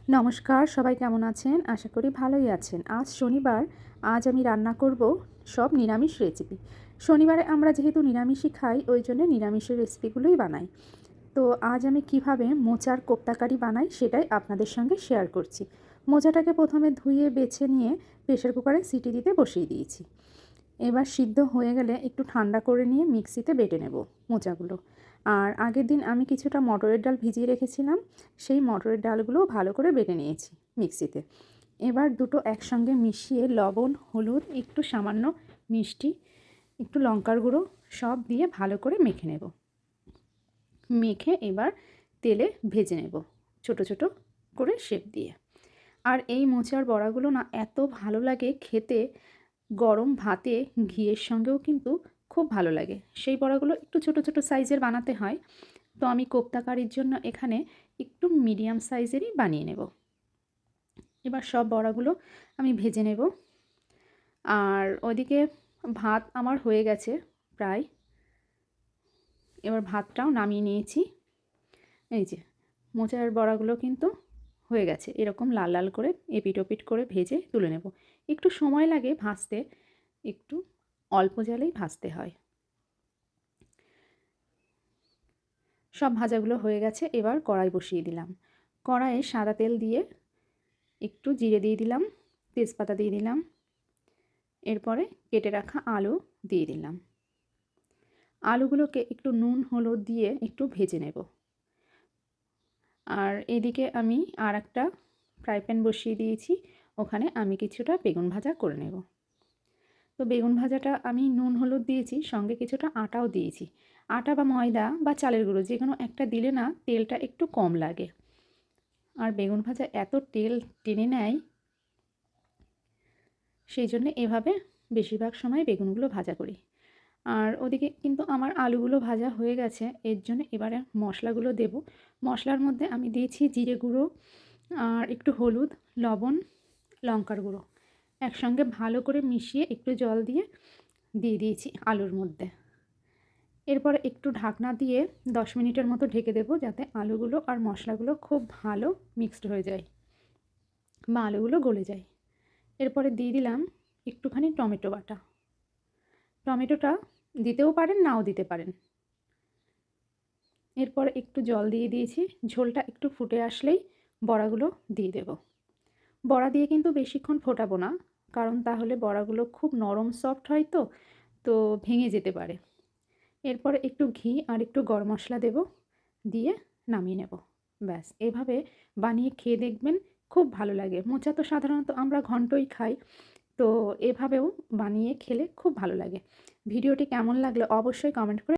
নমস্কার, সবাই কেমন আছেন? আশা করি ভালোই আছেন। আজ শনিবার, আজ আমি রান্না করব সব নিরামিষ রেসিপি। শনিবারে আমরা যেহেতু নিরামিষই খাই, ওই জন্য নিরামিষের রেসিপিগুলোই বানাই। তো আজ আমি কিভাবে মোচার কোপ্তাকারি বানাই সেটাই আপনাদের সঙ্গে শেয়ার করছি। মোচাটাকে প্রথমে ধুয়ে বেছে নিয়ে প্রেসার কুকারে সিটি দিতে বসিয়ে দিয়েছি। এবার সিদ্ধ হয়ে গেলে একটু ঠান্ডা করে নিয়ে মিক্সিতে বেটে নেব মোচাগুলো। আর আগের দিন আমি কিছুটা মটরের ডাল ভিজিয়ে রেখেছিলাম, সেই মটরের ডালগুলোও ভালো করে বেটে নিয়েছি মিক্সিতে। এবার দুটো একসঙ্গে মিশিয়ে লবণ, হলুদ, একটু সামান্য মিষ্টি, একটু লঙ্কার গুঁড়ো সব দিয়ে ভালো করে মেখে নেব। মেখে এবার তেলে ভেজে নেব ছোট ছোট করে শেপ দিয়ে। আর এই মোচার বড়াগুলো না এত ভালো লাগে খেতে, গরম ভাতে ঘিয়ের সঙ্গেও কিন্তু খুব ভালো লাগে। সেই বড়াগুলো একটু ছোট ছোট সাইজের বানাতে হয়, তো আমি কোপ্তা কারির জন্য এখানে একটু মিডিয়াম সাইজেরই বানিয়ে নেব। এবার সব বড়াগুলো আমি ভেজে নেব। আর ওদিকে ভাত আমার হয়ে গেছে প্রায়। এবার ভাতটাও নামিয়ে নিয়েছি। এই যে মোচার বড়াগুলো কিন্তু হয়ে গেছে, এরকম লাল লাল করে এপিট ওপিট করে ভেজে তুলে নেব। একটু সময় লাগে ভাজতে, একটু অল্প জালেই ভাজতে হয়। সব ভাজাগুলো হয়ে গেছে, এবার কড়াই বসিয়ে দিলাম। কড়াইয়ে সাদা তেল দিয়ে একটু জিরে দিয়ে দিলাম, তেজপাতা দিয়ে দিলাম, এরপরে কেটে রাখা আলু দিয়ে দিলাম। আলুগুলোকে একটু নুন হলুদ দিয়ে একটু ভেজে নেব। আর এদিকে আমি আর একটা ফ্রাই প্যান বসিয়ে দিয়েছি, ওখানে আমি কিছুটা বেগুন ভাজা করে নেব। তো বেগুন ভাজাটা আমি নুন হলুদ দিয়েছি, সঙ্গে কিছুটা আটাও দিয়েছি। আটা বা ময়দা বা চালের গুঁড়ো যে কোনো একটা দিলে না তেলটা একটু কম লাগে। আর বেগুন ভাজা এত তেল টেনে নেয়, সেই জন্য এভাবে বেশিরভাগ সময় বেগুনগুলো ভাজা করি। আর ওদিকে কিন্তু আমার আলুগুলো ভাজা হয়ে গেছে, এর জন্য এবারে মশলাগুলো দেব। মশলার মধ্যে আমি দিয়েছি জিরে গুঁড়ো, আর একটু হলুদ, লবণ, লঙ্কার গুঁড়ো একসঙ্গে ভালো করে মিশিয়ে একটু জল দিয়ে দিয়েছি আলুর মধ্যে। এরপরে একটু ঢাকনা দিয়ে 10 মিনিটের মতো ঢেকে দেবো, যাতে আলুগুলো আর মশলাগুলো খুব ভালো মিক্সড হয়ে যায় বা আলুগুলো গলে যায়। এরপরে দিয়ে দিলাম একটুখানি টমেটো বাটা। টমেটোটা দিতেও পারেন, নাও দিতে পারেন। এরপর একটু জল দিয়ে দিয়েছি, ঝোলটা একটু ফুটে আসলেই বড়াগুলো দিয়ে দেব। বড়া দিয়ে কিন্তু বেশিক্ষণ ফোটাবো না, কারণ তাহলে বড়াগুলো খুব নরম সফট হয়, তো তো ভেঙে যেতে পারে। এরপরে একটু ঘি আর একটু গরম মশলা দেব, দিয়ে নামিয়ে নেব। ব্যাস, এভাবে বানিয়ে খেয়ে দেখবেন, খুব ভালো লাগে। মোচা তো সাধারণত আমরা ঘন্টই খাই, তো এভাবেও বানিয়ে খেলে খুব ভালো লাগে। ভিডিওটি কেমন লাগলো অবশ্যই কমেন্ট করে